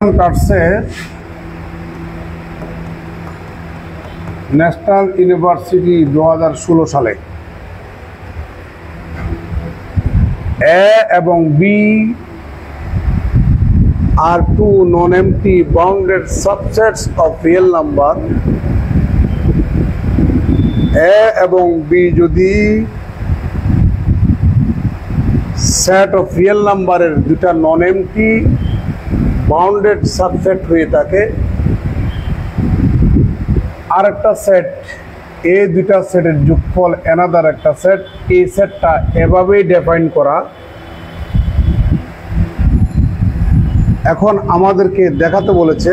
কাটছে national university 2016 সালে। A এবং B are two non-empty bounded subsets of real number। A এবং B যদি সেট অফ রিয়েল নাম্বারের দুটা নন এমটি বাউন্ডেড সাবসেট হয়ে থাকে, আর একটা সেট এই দুটা সেটের যোগফল অ্যানাদার একটা সেট, এই সেটটা এভাবেই ডিফাইন করা। এখন আমাদেরকে দেখাতে বলেছে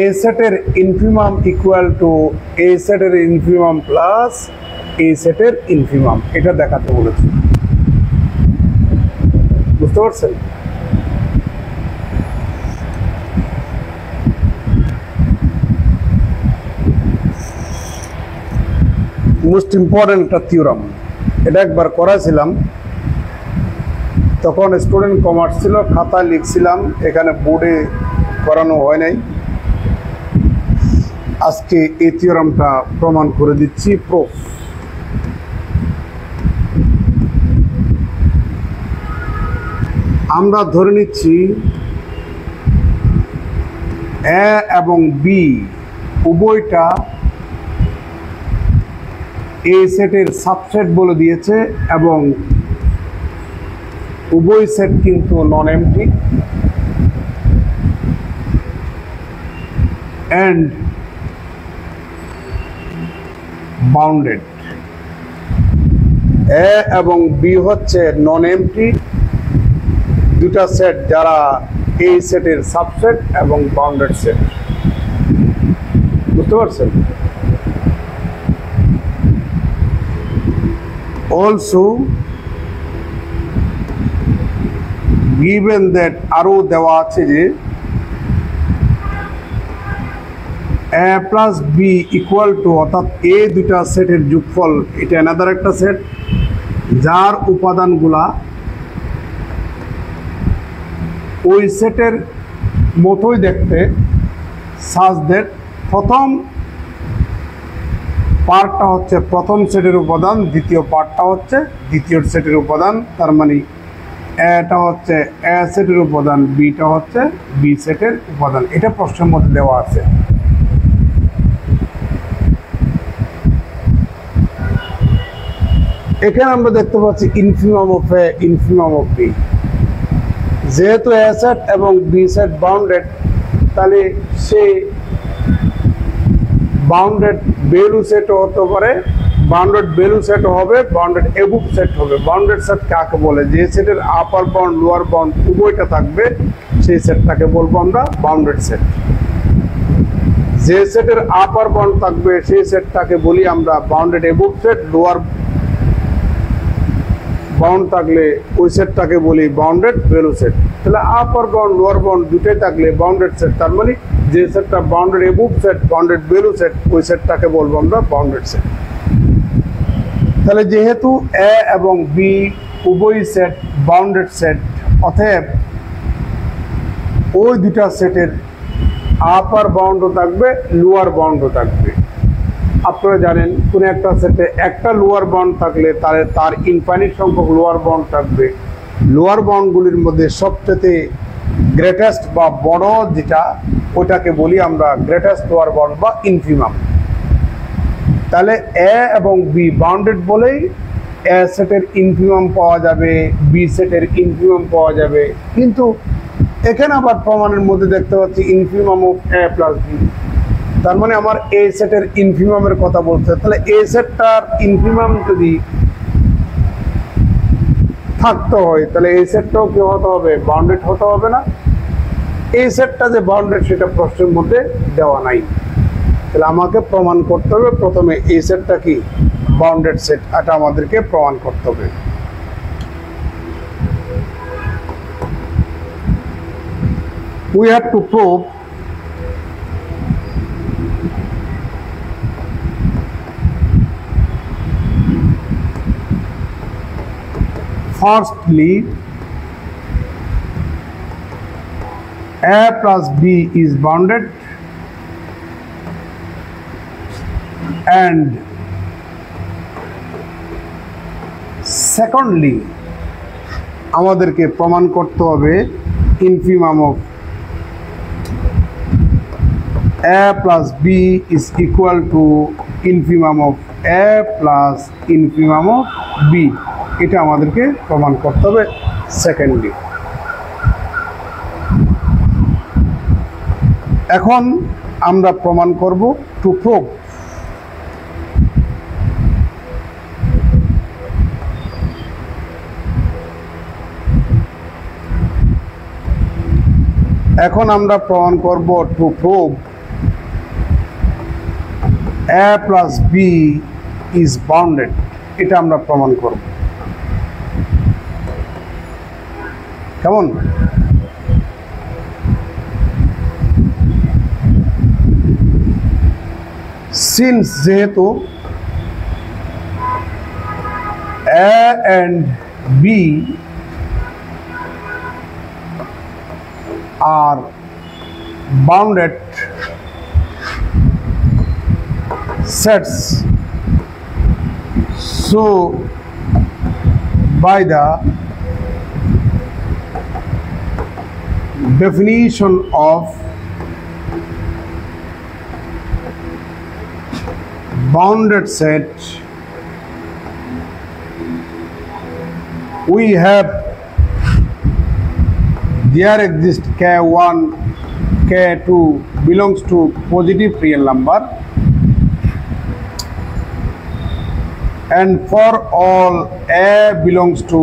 এই সেটের ইনফিমাম ইকুয়াল টু এই সেটের ইনফিমাম প্লাস এই সেটের ইনফিমাম, এটা দেখাতে বলেছে। বুঝতে পারছেন? মোস্ট ইম্পর্টেন্ট একটা থিওরাম, এটা একবার করাছিলাম, তখন স্টুডেন্ট কমার্স ছিল, খাতায় লিখছিলাম, এখানে বোর্ডে করানো হয় নাই। আজকে এই থিওরামটা প্রমাণ করে দিচ্ছি, প্রুফ। আমরা ধরে নিচ্ছি এ এবং বি উভয়টা এই সেটের সাবসেট বলে দিয়েছে এবং উভয় সেট কিন্তু নন এমটি and bounded। এ এবং বি হচ্ছে নন এমটি দুটা সেট যারা এই সেটের সাবসেট এবং বাউন্ডেড সেট। বুঝতে পারছেন? অলসো গিভেন দ্যাট, আরও দেওয়া আছে যে এ প্লাস বি ইকুয়াল টু, অর্থাৎ এ দুটা সেটের যোগফল এটা অ্যানাদার একটা সেট যার উপাদানগুলা ওই সেটের মতোই দেখতে, সাজ দ্যাট প্রথম পার্টটা হচ্ছে প্রথম সেটের উপাদান, দ্বিতীয় পার্টটা হচ্ছে দ্বিতীয় সেটের উপাদান। তার মানে এটা হচ্ছে এ সেটের উপাদান, বিটা হচ্ছে বি সেটের উপাদান। এটা প্রশ্নের মধ্যে দেওয়া আছে। এখানে আমরা দেখতে পাচ্ছি infimum of A, infimum of B. যেহেতু এ সেট এবং বি সেট বাউন্ডেড, তাহলে সেই বাউন্ডেড ভ্যালু সেটও হতে পারে, বাউন্ডেড ভ্যালু সেটও হবে, বাউন্ডেড এবুভ সেট হবে। বাউন্ডেড সেট কাকে বলে? যে সেটের আপার বাউন্ড লোয়ার বাউন্ড উভয়টা থাকবে, সেই সেটটাকে বলবো আমরা বাউন্ডেড সেট। যে সেটের আপার বাউন্ড থাকবে সেই সেটটাকে বলি আমরা bounded above set, lower bound থাকলে ওই সেটটাকে বলি বাউন্ডেড ভ্যালু সেট। তাহলে আপার বাউন্ড লোয়ার বাউন্ড দুটোই থাকলে বাউন্ডেড সেট। তার মানে যে সেটটা bounded above set, bounded value set, ওই সেটটাকে বলবো আমরা বাউন্ডেড সেট। তাহলে যেহেতু এ এবং বি উভয় সেট বাউন্ডেড সেট, অতএব ওই দুটা সেটের আপার বাউন্ডও থাকবে, লোয়ার বাউন্ডও থাকবে। আপনারা জানেন কোনো একটা সেটে একটা লোয়ার বাউন্ড থাকলে তার ইনফাইনিট সংখ্যক লোয়ার বাউন্ড থাকবে। লোয়ার বাউন্ডগুলির মধ্যে সবচেয়ে গ্রেটেস্ট বা বড় যেটা, ওটাকে বলি আমরা গ্রেটেস্ট লোয়ার বাউন্ড বা ইনফিমাম। তাহলে এ এবং বি বাউন্ডেড বলেই এ সেটের ইনফিমাম পাওয়া যাবে, বি সেটের ইনফিমাম পাওয়া যাবে। কিন্তু এখানে আবার প্রমাণের মধ্যে দেখতে পাচ্ছি infimum of A plus B. তার মানে আমার এ সেটের ইনফিমামের কথা বলছে। তাহলে এ সেটটার ইনফিমাম যদি থাকতে হয়, তাহলে এই সেটটাও কি হতে হবে? বাউন্ডেড হতে হবে না? এই সেটটা যে বাউন্ডেড সেটা প্রশ্নের মধ্যে দেওয়া নাই। তাহলে আমাকে প্রমাণ করতে হবে প্রথমে এই সেটটা কি বাউন্ডেড সেট, এটা আমাদেরকে প্রমাণ করতে হবে। We have to prove firstly A plus B is bounded and secondly আমাদেরকে প্রমাণ করতে হবে infimum of A plus B is equal to infimum of A plus infimum of B, এটা আমাদেরকে প্রমাণ করতে হবে সেকেন্ডলি। এখন আমরা প্রমাণ করব টু প্রুভ। এখন আমরা প্রমাণ করব to prove A plus B is bounded, এটা আমরা প্রমাণ করব। কেমন? সিন্স যেহেতু A and B are bounded sets, so by the definition of bounded set, we have there exists K1, K2 belongs to positive real number, and for all A belongs to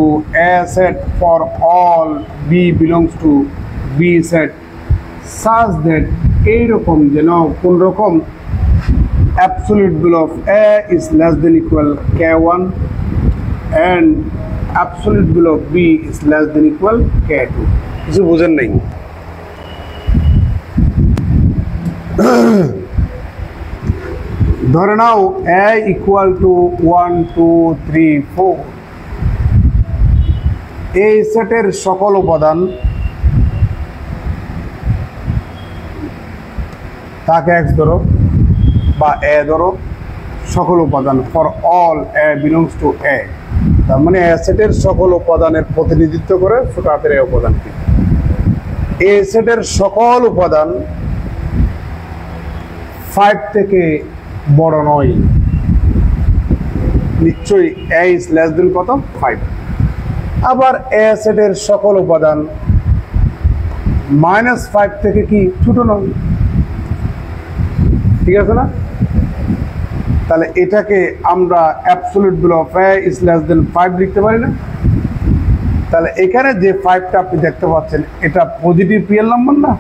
A set, for all B belongs to B set, such that এইরকম যেন কোন রকম absolute value of A is less than equal K1 and absolute value of B is less than equal K2. কিছু বুঝেন নাই? ধরে নাও A equal to 1 2 3 4, এই সেটের সকল উপাদান তাকে X ধরো বা A ধরো, সকল উপাদান for all A belongs to A, তার মানে A সেটের সকল উপাদানের প্রতিনিধিত্ব করে ছোট হাতের A উপাদানকে। A সেটের সকল উপাদান 5 থেকে বড় নয়, নিশ্চয়ই A is less than কত 5। আবার A সেটের সকল উপাদান -5 থেকে কি ছোট নয়, ঠিক আছে না? তাহলে এটাকে আমরা absolute value of A is less than 5 লিখতে পারি না? তাহলে এখানে যে 5টা আপনি দেখতে পাচ্ছেন এটা পজিটিভ রিয়েল নাম্বার না?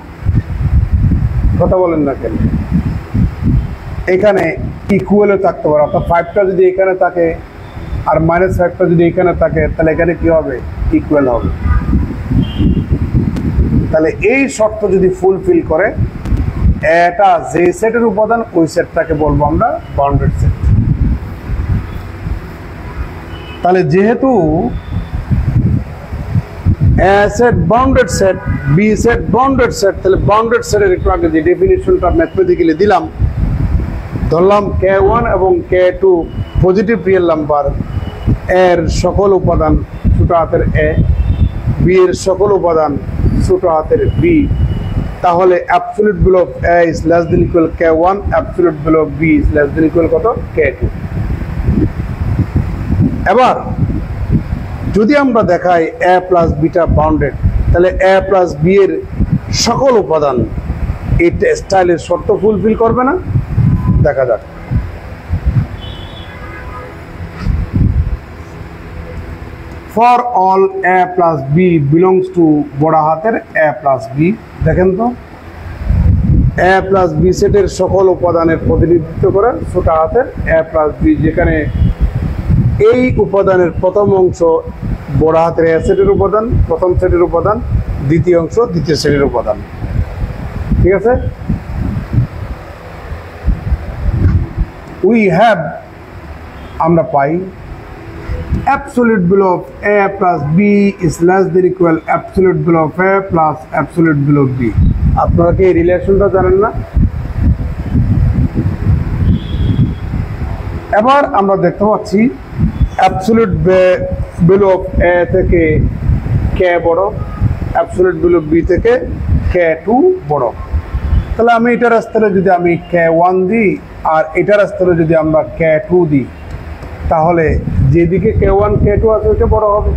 কথা বলেন না কেন? এখানে ইকুয়ালও থাকতে পারে, অর্থাৎ 5টা যদি এখানে থাকে আর -5টা যদি এখানে থাকে তাহলে এখানে কি হবে? ইকুয়াল হবে। তাহলে এই শর্ত যদি ফুলফিল করে এটা যে সেটের উপাদান ওই সেটটাকে বলবো আমরা বাউন্ডেড সেট। তাহলে যেহেতু A set bounded set, B set bounded set, তাহলে বাউন্ডেড সেটের একটু আগে যে ডেফিনিশনটা ম্যাথমেটিক্যালি দিলাম, ধরলাম K1 এবং K2 পজিটিভ রিয়েল নাম্বার, এর সকল উপাদান ছোট হাতের A, B এর সকল উপাদান ছোট হাতের B, তাহলে absolute value of A is less than equal K1, absolute value of B is less than equal কত? K2। এবার যদি আমরা দেখাই A প্লাস বিটা বাউন্ডেড, তাহলে A প্লাস বি এর সকল উপাদান এই স্টাইলের শর্ত ফুলফিল করবে না? দেখা যাক। For all A plus B belongs to বড় হাতের A প্লাস বি, দেখেন তো A প্লাস বি সেটের সকল উপাদানের প্রতিনিধিত্ব করে ছোট হাতের A প্লাস বি, যেখানে এই উপাদানের প্রথম অংশ বড় হাতের A সেটের উপাদান, প্রথম সেটের উপাদান, দ্বিতীয় অংশ দ্বিতীয় সেটের উপাদান, ঠিক আছে? উই হ্যাভ, আমরা পাই absolute value of A plus B is less than equal absolute value of A plus absolute value of B। আপনারা কি এই রিলেশনটা জানেন না? এবার আমরা দেখতে পাচ্ছি অ্যাবসলিউট ভ্যালু অফ এ থেকে কে বড়, অ্যাবসলিউট ভ্যালু বি থেকে কে টু বড়। তাহলে আমি এটার স্থলে যদি আমি কে ওয়ান দিই আর এটার স্থলে যদি আমরা কে টু দিই, তাহলে যেদিকে কে ওয়ান কে টু আছে ওইটা বড় হবে।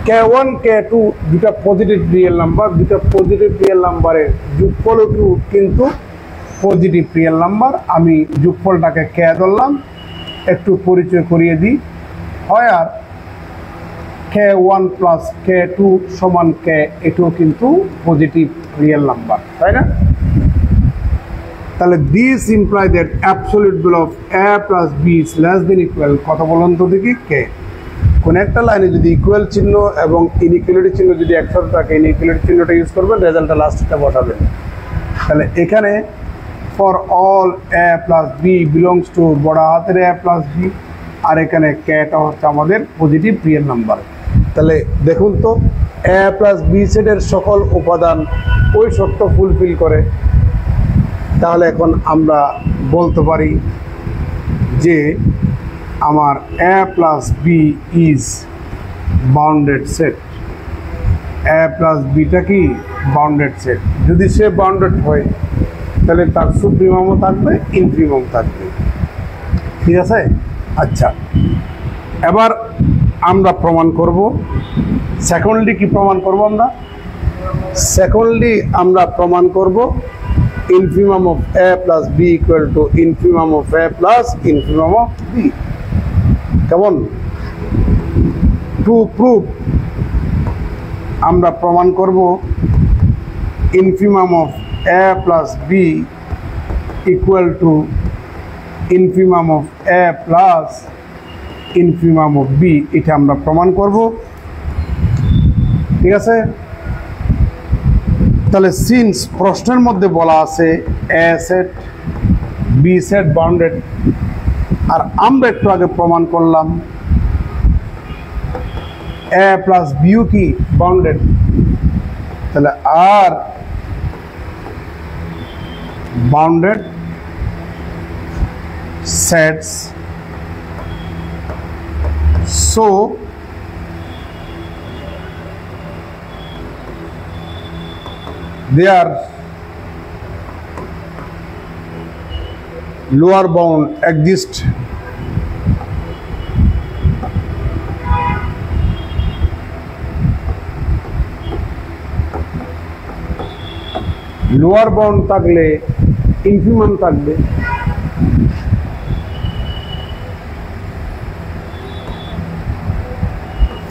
কে ওয়ান কে টু দুটা পজিটিভ রিয়েল নাম্বার, দুটা পজিটিভ রিয়েল নাম্বারের যোগফল কিন্তু পজিটিভ রিয়েল নাম্বার। আমি যোগফলটাকে কে ধরলাম, একটু পরিচয় করিয়ে দিই। হয় আর কে ওয়ান প্লাস কে টু সমান কে, এটাও কিন্তু পজিটিভ রিয়েল নাম্বার, তাই না? তাহলে this implies that absolute value of A plus B is less than equal, কথা বলুন তো দেখি, কে। কোন একটা লাইনে যদি ইকুয়াল চিহ্ন এবং ইনইকুয়ালিটি চিহ্ন যদি একসাথে থাকে, ইনইকুয়ালিটি চিহ্নটা ইউজ করবেন, রেজাল্টটা লাস্টটা বসাবেন। তাহলে এখানে for all A plus B belongs to বড় হাতের এ প্লাস বি, আর এখানে কেটা হচ্ছে আমাদের পজিটিভ রিয়েল নাম্বার। তাহলে দেখুন তো এ প্লাস বি সেটের সকল উপাদান ওই শর্ত ফুলফিল করে। তাহলে এখন আমরা বলতে পারি যে আমার A plus B is bounded set. A plus বিটা কি বাউন্ডেড সেট। যদি সে বাউন্ডেড হয় তাহলে তার সুপ্রিমামও থাকবে, ইনফিমাম থাকবে, ঠিক আছে? আচ্ছা, এবার আমরা প্রমাণ করব। সেকেন্ডলি কি প্রমাণ করব আমরা? সেকেন্ডলি আমরা প্রমাণ করব infimum of A plus B equal to infimum of A plus infimum of B. কেমন? টু প্রুভ আমরা প্রমাণ করব infimum of A plus B equal to infimum of A plus infimum of B, এটা আমরা প্রমাণ করব, ঠিক আছে? তাহলে সিন্স প্রশ্নের মধ্যে বলা আছে A set B set bounded, আর আমরা একটু আগে প্রমাণ করলাম এ প্লাস বিও কি বাউন্ডেড। তাহলে আর bounded sets so their lower bound exists lower bound থাকলে ইনফিমাম থাকবে।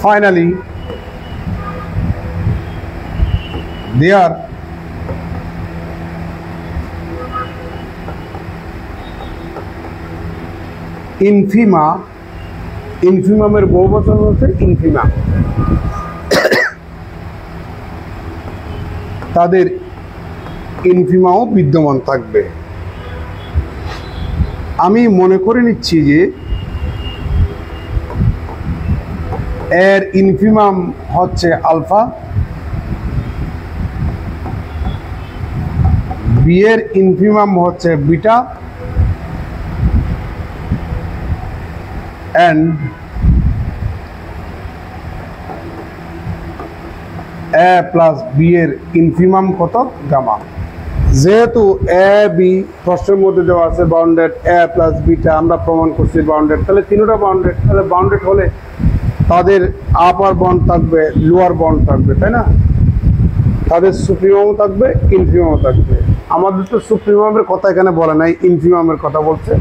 Finally, their infima, ইনফিমামের বহুবচন হচ্ছে ইনফিমা, তাদের ইনফিমাও বিদ্যমান থাকবে। আমি মনে করে নিচ্ছি যে এর ইনফিমাম হচ্ছে আলফা, বি এর ইনফিমাম হচ্ছে beta, and A plus B এর ইনফিমাম কত? গামা। যেহেতু এ বি প্রশ্নের মধ্যে দেওয়া আছে বাউন্ডেড, এ প্লাস বিটা আমরা প্রমাণ করছি বাউন্ডেড, তাহলে তিনটা বাউন্ডেড। তাহলে বাউন্ডেড হলে তাদের আপার বন্ড থাকবে, লোয়ার বন্ড থাকবে, তাই না? তাদের সুপ্রিমামও থাকবে, ইনফিমামও থাকবে। আমাদের তো সুপ্রিমামের কথা এখানে বলে নাই, ইনফিমামের কথা বলছে।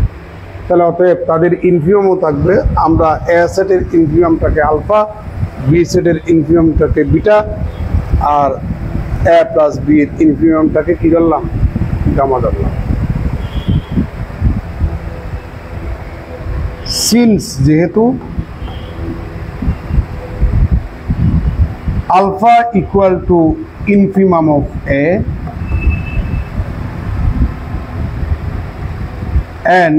তাহলে অতএব তাদের ইনফিমামও থাকবে। আমরা এ সেটের ইনফিমামটাকে আলফা, বি সেটের ইনফিমামটাকে বিটা, আর এ প্লাস বি এর ইনফিমামটাকে কি ধরলাম? গামা ধরলাম। সিন্স যেহেতু alpha equal to infimum of A and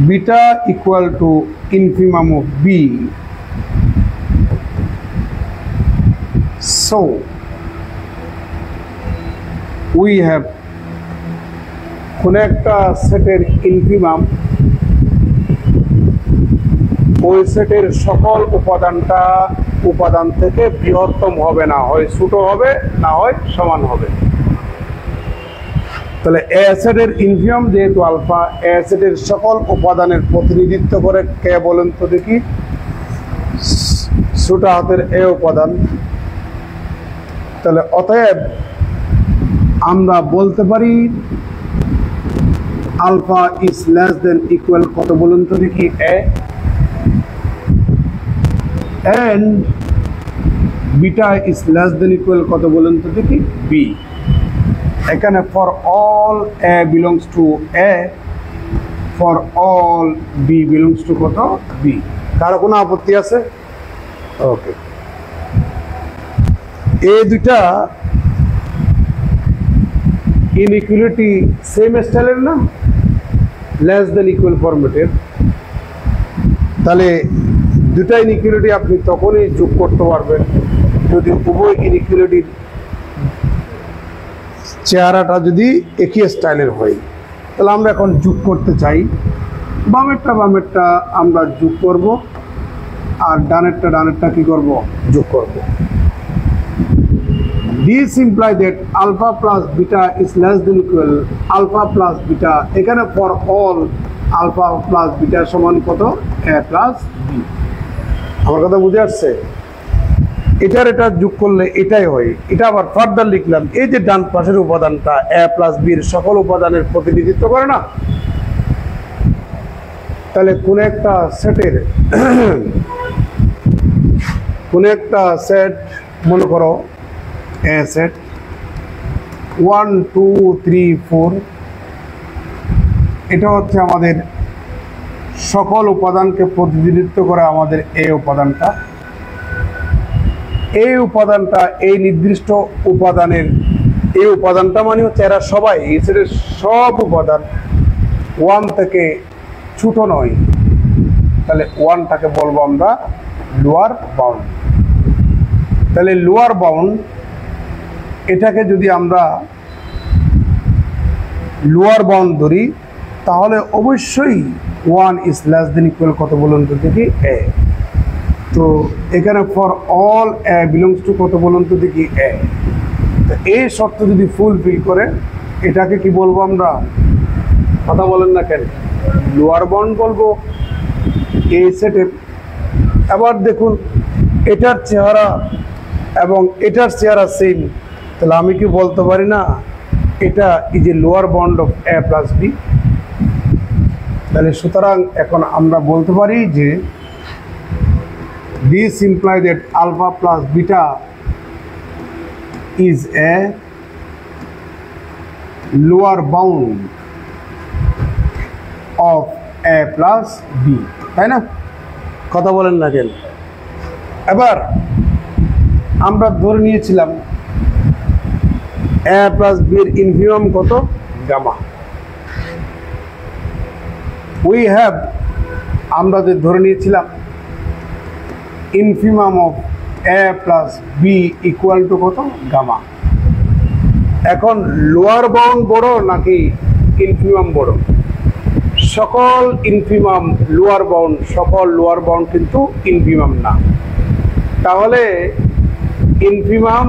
beta equal to infimum of B, so we have কোন একটা সেটের ইনফিমাম ওই সেটের সকল উপাদান থেকে বৃহত্তম হবে না, হয় ছোট হবে না হয় সমান হবে। তাহলে এ সেটের ইনফিমাম যেহেতু আলফা, এ সেটের সকল উপাদানের প্রতিনিধিত্ব করে কে বলেন তো দেখি? ছোট হাতের এ উপাদান। তাহলে অতএব আমরা বলতে পারি alpha is less than equal কত বলুন তো দেখি? এ। and beta is less than equal কত বলেন তো দেখি? b। এখানে for all a belongs to a, for all b belongs to কত? b। কারো কোনো আপত্তি আছে? ওকে, এই দুইটা ইনইকুয়ালিটি সেম স্টাইলের না, লেস দেন ইকুয়াল ফরম্যাটের। তাহলে দুটা ইনইকুয়ালিটি আপনি তখনই যোগ করতে পারবেন যদি উভয় ইনইকুয়ালিটির চেহারাটা যদি একই স্টাইলের হয়। তাহলে আমরা এখন যোগ করতে চাই, বামেরটা আমরা যোগ করব আর ডানেরটা কি করব? যোগ করব। This implies that alpha plus beta is less than equal alpha plus beta, এখানে for all alpha plus beta সমান কত? a plus b। আমার কথা বুঝে আসছে? এটা যোগ করলে এটাই হয়। এটা আবার ফার্দার লিখলাম, এই যে ডান পাশের উপাদানটা a plus b এর সকল উপাদানের প্রতিনিধিত্ব করে না? তাহলে কোন একটা সেট মনে করো এ সেট 1 2 3 4, এটা হচ্ছে আমাদের সকল উপাদানকে প্রতিনিধিত্ব করে আমাদের এই উপাদানটা। এই নির্দিষ্ট উপাদানটা মানে হচ্ছে এরা সবাই এই সেটের সব উপাদান 1 থেকে ছোট নয়। তাহলে 1টাকে বলবো আমরা লোয়ার বাউন্ড। তাহলে লোয়ার বাউন্ড এটাকে যদি আমরা লোয়ার বাউন্ড ধরি তাহলে অবশ্যই 1 ইজ লেস দেন ইকুয়াল কত বলুন তো দেখি? এ। তো এখানে for all A belongs to কত বলুন তো দেখি? এ। তো এই শর্ত যদি ফুলফিল করে এটাকে কি বলবো আমরা? কথা বলেন না কেন? লোয়ার বাউন্ড বলবো এই সেটের। আবার দেখুন এটার চেহারা এবং এটার চেহারা সেম, তাহলে আমি কি বলতে পারি না এটা is a lower bound of A plus B? তাহলে সুতরাং এখন আমরা বলতে পারি যে this implies that alpha plus beta is a lower bound of a plus b, তাই না? কথা বলেন না কেন? এবার আমরা ধরে নিয়েছিলাম a plus b এর ইনফিমাম কত? গামা। we have আমরা যে ধরে নিয়েছিলাম infimum of a plus b equal to কত? গামা। এখন লোয়ার বাউন্ড বড় নাকি ইনফিমাম বড়? সকল ইনফিমাম লোয়ার বাউন্ড, সকল লোয়ার বাউন্ড কিন্তু ইনফিমাম না। তাহলে infimum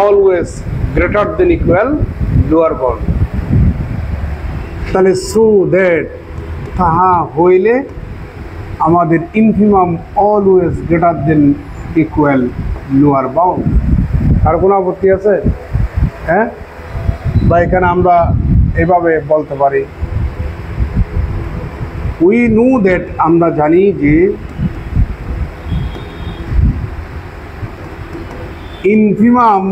always greater than equal lower bound. তাহলে সো দ্যাট তাহা হইলে আমাদের infimum always greater than equal lower bound. আর কোনো আপত্তি আছে? হ্যাঁ, বা এখানে আমরা এভাবে বলতে পারি উই নো দ্যাট, আমরা জানি যে infimum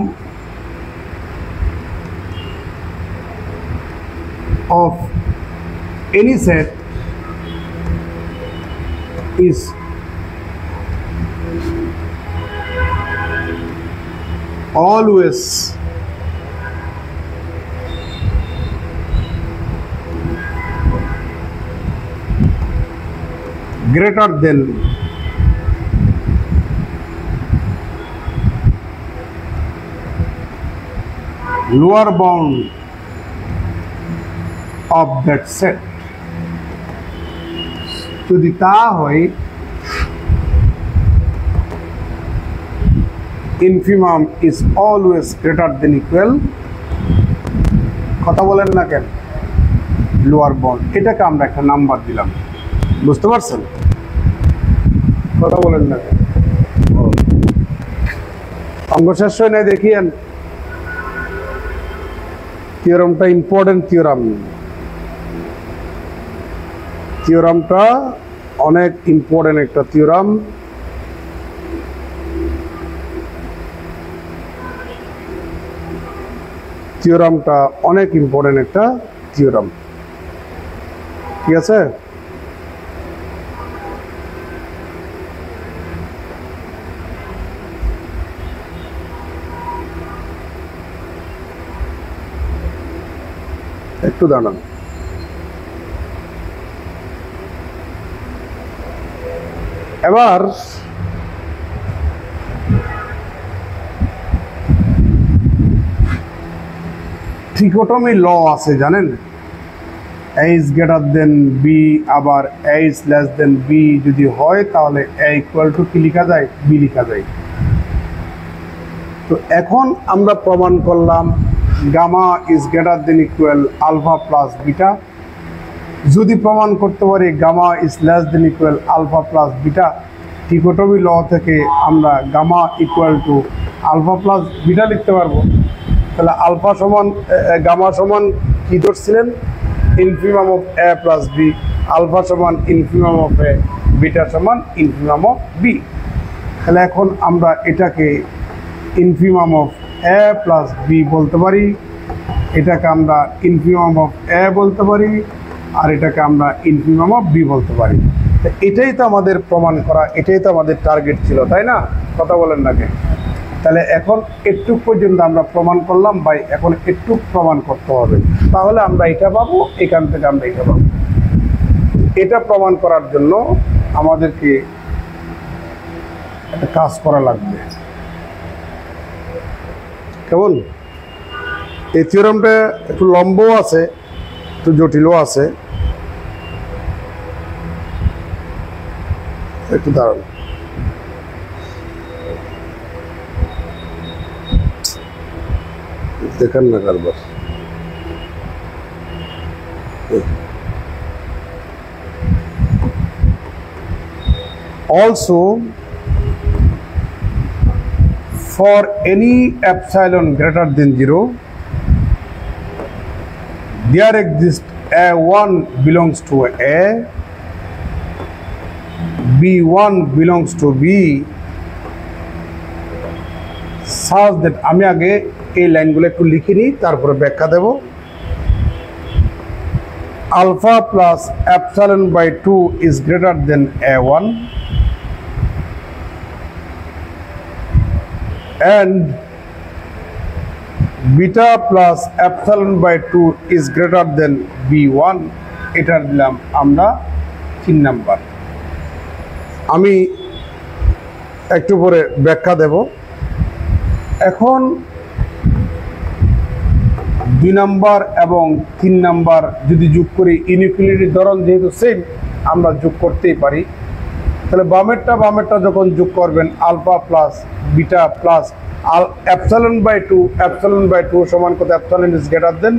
of any set is always greater than lower bound of that set যদি তা হয় infimum is always greater than equal কথা বলেন না কেন লোয়ার বাউন্ড এটাকে আমরা একটা নাম্বার দিলাম বুঝতে পারছেন কথা বলেন না কেন অঙ্ক শেষ হয় নাই দেখিয়েন থিওরামটা ইম্পর্টেন্ট থিওরামটা অনেক ইম্পর্টেন্ট একটা থিওরাম থিওরামটা অনেক ইম্পর্টেন্ট একটা থিওরাম ঠিক আছে একটু দাঁড়ান এবার ট্রিকোটমি ল আছে জানেন a is greater than b আবার a is less than b যদি হয় তাহলে a equal to কি লেখা যায় b লেখা যায় তো এখন আমরা প্রমাণ করলাম gamma is greater than equal alpha plus beta যদি প্রমাণ করতে পারি gamma is less than equal alpha plus beta trichotomy law থেকে আমরা gamma equal to alpha plus beta লিখতে পারবো তাহলে আলফা সমান গামা সমান কি ধরছিলেন infimum of a plus b alpha সমান infimum of a beta সমান infimum of b তাহলে এখন আমরা এটাকে infimum of a plus b বলতে পারি এটাকে আমরা infimum of a বলতে পারি আর এটাকে আমরা infimum of b বলতে পারি এটাই তো আমাদের প্রমাণ করা এটাই তো আমাদের টার্গেট ছিল তাই না কথা বলেন না কেন তাহলে এখন একটু পর্যন্ত আমরা প্রমাণ করলাম ভাই এখন একটু প্রমাণ করতে হবে তাহলে আমরা এটা পাবো এখান থেকে আমরা এটা পাবো এটা প্রমাণ করার জন্য আমাদেরকে একটা কাজ করা লাগবে কেমন এই থিওরামটা একটু লম্বও আছে একটু জটিলও আছে একটু দাঁড়ান দেখেন না কারবার also for any epsilon greater than 0 there exists a1 belongs to a b1 belongs to b such that আমি আগে এই লাইনগুলো একটু লিখে নিই তারপরে ব্যাখ্যা দেব alpha plus epsilon by 2 is greater than a1 and beta plus epsilon by 2 is greater than b1 এটা দিলাম আমরা 3 নাম্বার আমি একটু পরে ব্যাখ্যা দেব এখন 2 নাম্বার এবং 3 নাম্বার যদি যোগ করি ইনইকুয়ালিটির ধরন যেহেতু সেম আমরা যোগ করতেই পারি তাহলে বামেরটা যখন যোগ করবেন alpha plus beta plus epsilon by 2 সমান কত epsilon is greater than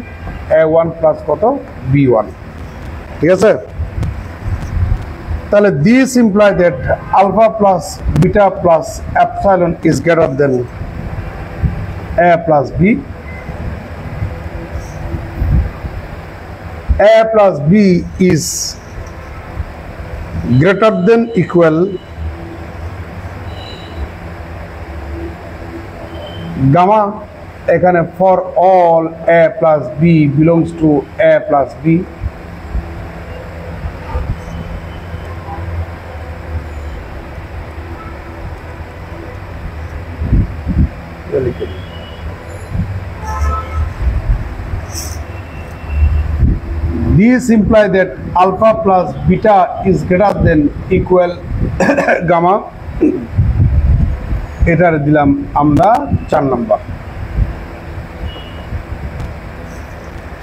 a1 plus কত b1 ঠিক আছে তাহলে this imply that alpha plus beta plus epsilon is greater than a plus b a plus b is greater than equal gamma এখানে for all a plus b belongs to a plus b These imply that alpha plus beta is greater than equal gamma এটার দিলাম আমরা 4 number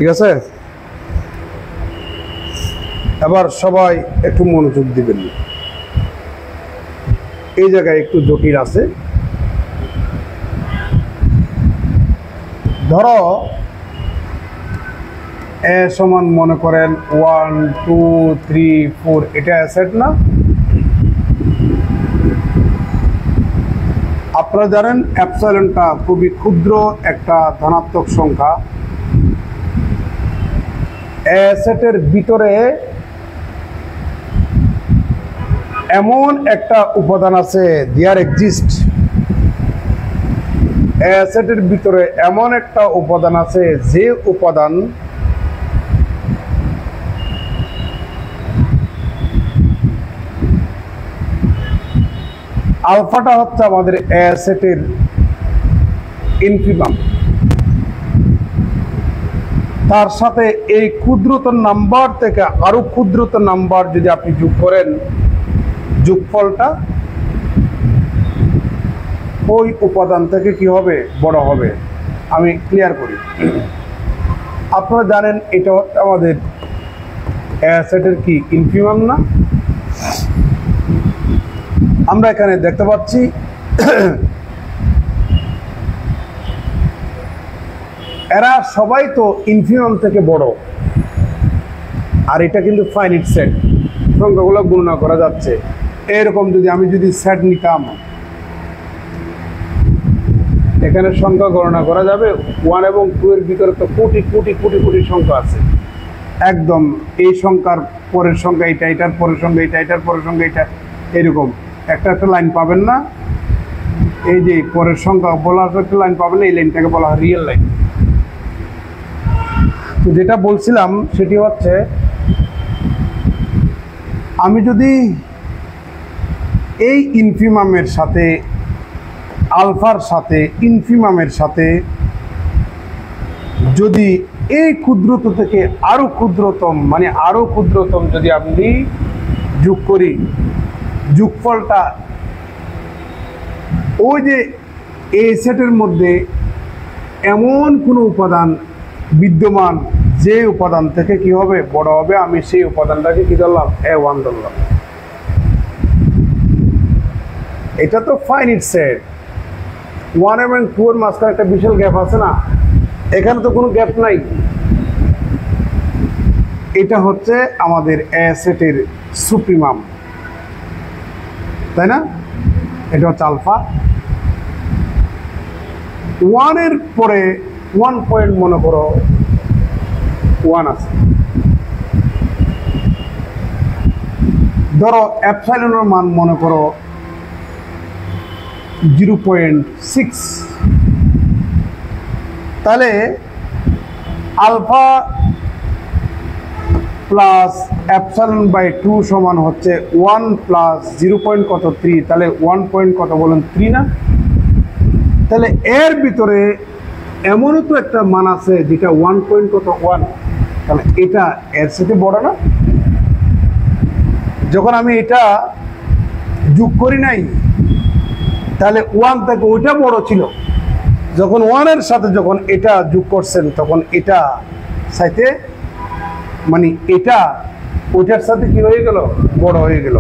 ঠিক আছে, এবার সবাই একটু মনোযোগ দিবেন। এই জায়গায় একটু জটিল আছে। ধরো এ সমান মনে করেন 1 2 3 4, এটা অ্যাসেট না? আপনারা জানেন অ্যাপসাইলনটা খুবই ক্ষুদ্র একটা ধনাত্মক সংখ্যা। অ্যাসেটের ভিতরে এমন একটা উপাদান আছে, দেয়ার এক্সিস্ট, অ্যাসেটের ভিতরে এমন একটা উপাদান আছে যে উপাদান আলফাটা হচ্ছে আমাদের অ্যাসেটের ইনফিমাম। তার সাথে এই ক্ষুদ্রতম নাম্বার থেকে আরো ক্ষুদ্রতম নাম্বার যদি আপনি যোগ করেন, যোগফলটা ওই উপাদান থেকে কি হবে? বড় হবে। আমি ক্লিয়ার করি। আপনারা জানেন এটা হচ্ছে আমাদের অ্যাসেটের কি ইনফিমাম না? আমরা এখানে দেখতে পাচ্ছি এরা সবাই তো ইনফিমাম থেকে বড়, আর এটা কিন্তু ফাইনাইট সেট, সংখ্যাগুলো গণনা করা যাচ্ছে। এরকম আমি যদি সেট নিতাম, এখানে সংখ্যা গণনা করা যাবে। 1 এবং 2 এর ভিতরে তো কোটি কোটি কোটি কোটি সংখ্যা আছে। একদম এই সংখ্যার পরের সংখ্যা এটা, এটার পরের সংখ্যা এটা, এটার পরের সংখ্যা এটা, এরকম একটা একটা লাইন পাবেন না? এই যে পরের সংখ্যা বলার একটা লাইন পাবেন না, এই লাইনটাকে বলা হয় রিয়েল লাইন। তো যেটা বলছিলাম সেটি হচ্ছে, আমি যদি এই ইনফিমামের সাথে, আলফার সাথে, ইনফিমামের সাথে যদি এই ক্ষুদ্রতম থেকে আরো ক্ষুদ্রতম, মানে আরো ক্ষুদ্রতম যদি আপনি যোগ করি, যোগফলটা ওই যে এই সেটের মধ্যে এমন কোনো উপাদান বিদ্যমান যে উপাদান থেকে কি হবে? বড় হবে। আমি সেই উপাদানটাকে কি ধরলাম? A1 ধরলাম। এটা তো ফাইনাইট সেট। 1 এবং 2 এর মাঝখানে একটা বিশাল গ্যাপ আছে না? এখানে তো কোনো গ্যাপ নাই। এটা হচ্ছে আমাদের এ সেটের সুপ্রিমাম, তাই না? এটা হচ্ছে আলফা। 1 এর পরে 1 পয়েন্ট মনে করো 1 আছে। ধরো অ্যাপসাইলনের মান মনে করো 0.6। তাহলে আলফা প্লাস অ্যাপসাইলন বাই 2 সমান হচ্ছে 1 প্লাস 0.3। তাহলে 1 পয়েন্ট কত বলেন? 3 না? তাহলে এর ভিতরে এমনও তো একটা মান আছে যেটা 1 পয়েন্ট কত? 1। তাহলে এটা এর সাথে বড় না? যখন আমি এটা যোগ করি নাই, তাহলে 1 থেকে ওইটা বড় ছিল। যখন 1 এর সাথে যখন এটা যোগ করছেন, তখন এটা সাথে, মানে এটা ওইটার সাথে কি হয়ে গেল? বড় হয়ে গেল।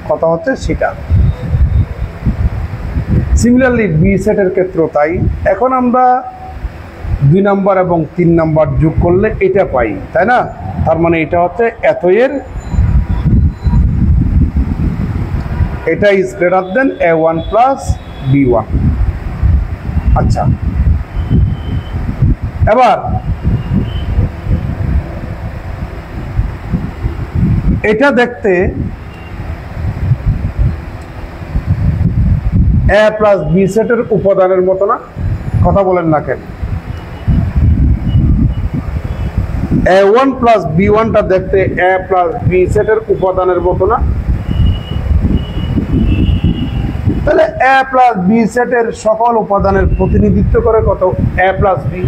কথা হচ্ছে সেটা। সিমিলারলি বি সেটের ক্ষেত্রে তাই। এখন আমরা 2 নাম্বার এবং 3 নাম্বার যোগ করলে এটা পাই, তাই না? তার মানে এটা হচ্ছে এতএর, এটা is greater then A1 plus B1। আচ্ছা, এবার এটা দেখতে A প্লাস বি সেটের উপাদানের মতো না? কথা বলেন না কেন? A1 প্লাস B1টা দেখতে A প্লাস বি সেটের উপাদানের মতো না? তাহলে A প্লাস বি সেটের সকল উপাদানের প্রতিনিধিত্ব করে কত? A plus B.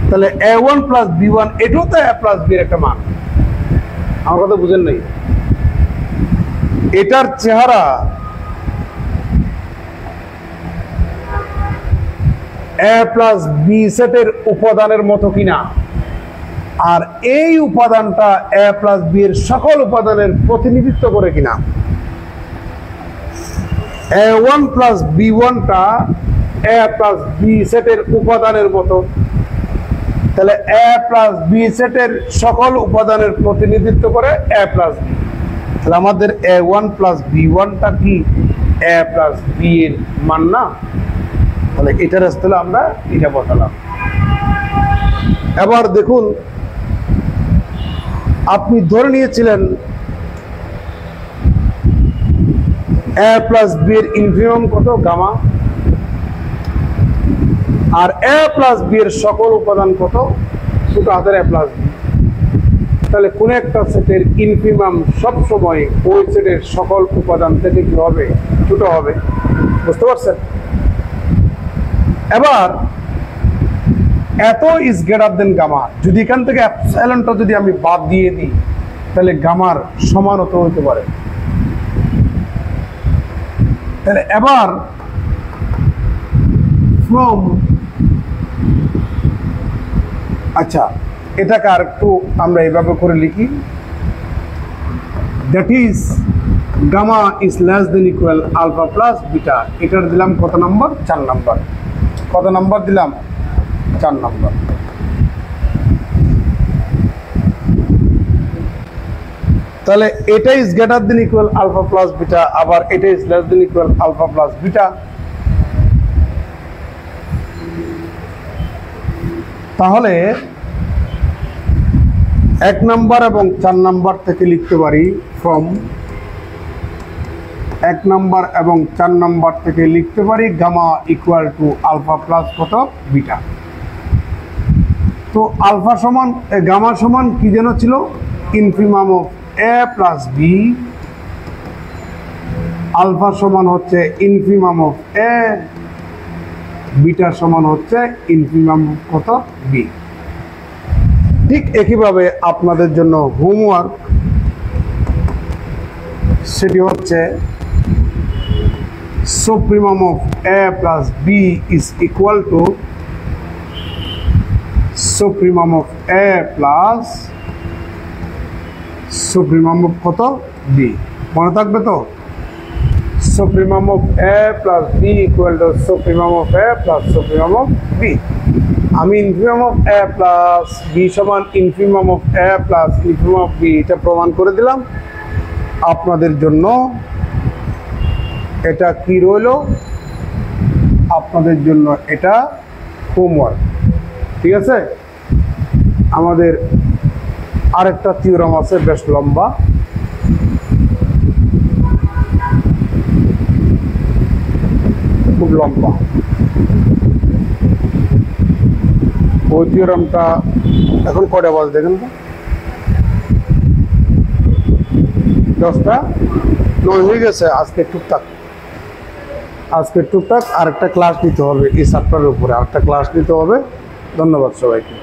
তাহলে A1 প্লাস B1 এটাও তো A প্লাস বি এর একটা মান। আমার কথা বুঝেন নাই? এটার চেহারা A প্লাস বি সেটের উপাদানের মতো কিনা? আর এই উপাদানটা a প্লাস b এর সকল উপাদানের প্রতিনিধিত্ব করে কিনা। a1 প্লাস b1 টা a প্লাস b সেটের উপাদানের মতো, তাহলে a প্লাস b সেটের সকল উপাদানের প্রতিনিধিত্ব করে a প্লাস b। তাহলে আমাদের a1 প্লাস b1 টা কি a প্লাস b এর মান না? তাহলে এটার স্থলে আমরা এটা বসালাম। এবার দেখুন, আপনি ধরে নিয়েছিলেন a প্লাস b এর ইনফিনিমাম কত? গামা। আর a প্লাস b এর সকল উপাদান কত? ছোট হাতের a প্লাস b। তাহলে কোন একটা সেটের ইনফিনিমাম সব সময় ওই সেটের সকল উপাদান থেকে কি হবে? ছোট হবে। বুঝতে পারছেন? এবার এত ইজ গ্রেটার দেন গামা, যদি এখান থেকে এপসাইলনটা যদি আমি বাদ দিয়ে দিই তাহলে গামার সমান হতে পারে। তাহলে এবার ফ্রম, আচ্ছা এটাকে আর একটু আমরা এইভাবে করে লিখি, that is gamma is less than equal alpha plus beta. এটার দিলাম কত নম্বর? 4 নম্বর। কত নম্বর দিলাম? 4 নম্বর। তাহলে এটা is greater than equal alpha plus beta, আবার এটা is less than equal alpha plus beta. তাহলে 1 নম্বর এবং 4 নম্বর থেকে লিখতে পারি ফ্রম 1 নম্বর এবং 4 নম্বর থেকে লিখতে পারি gamma equal to alpha plus কত? বিটা। তো আলফা সমান গামা সমান কি যেন ছিল? Infimum of a plus b। Alpha সমান হচ্ছে ইনফিনিমাম অফ a, বিটা সমান হচ্ছে ইনফিনিমাম অফ কত? b। ঠিক একইভাবে আপনাদের জন্য হোমওয়ার্ক, সেটি হচ্ছে supremum of a plus b is equal to supremum of a plus supremum of কত? b। মনে থাকবে তো? Supremum of a plus b equal to supremum of a plus supremum of b। আমি infimum of a plus b সমান infimum of a plus infimum of b এটা প্রমাণ করে দিলাম। আপনাদের জন্য এটা কি রইল? আপনাদের জন্য এটা হোমওয়ার্ক। ঠিক আছে? আমাদের আরেকটা থিওরাম আছে, বেশ লম্বা। খুব লম্বা। ওই থিওরামটা এখন কয়টা বাজে দেখেন তো? 10টা 9 হয়ে গেছে। আজকে টুকটাক আরেকটা ক্লাস নিতে হবে, এই চ্যাপ্টারের উপরে আরেকটা ক্লাস নিতে হবে। ধন্যবাদ সবাইকে।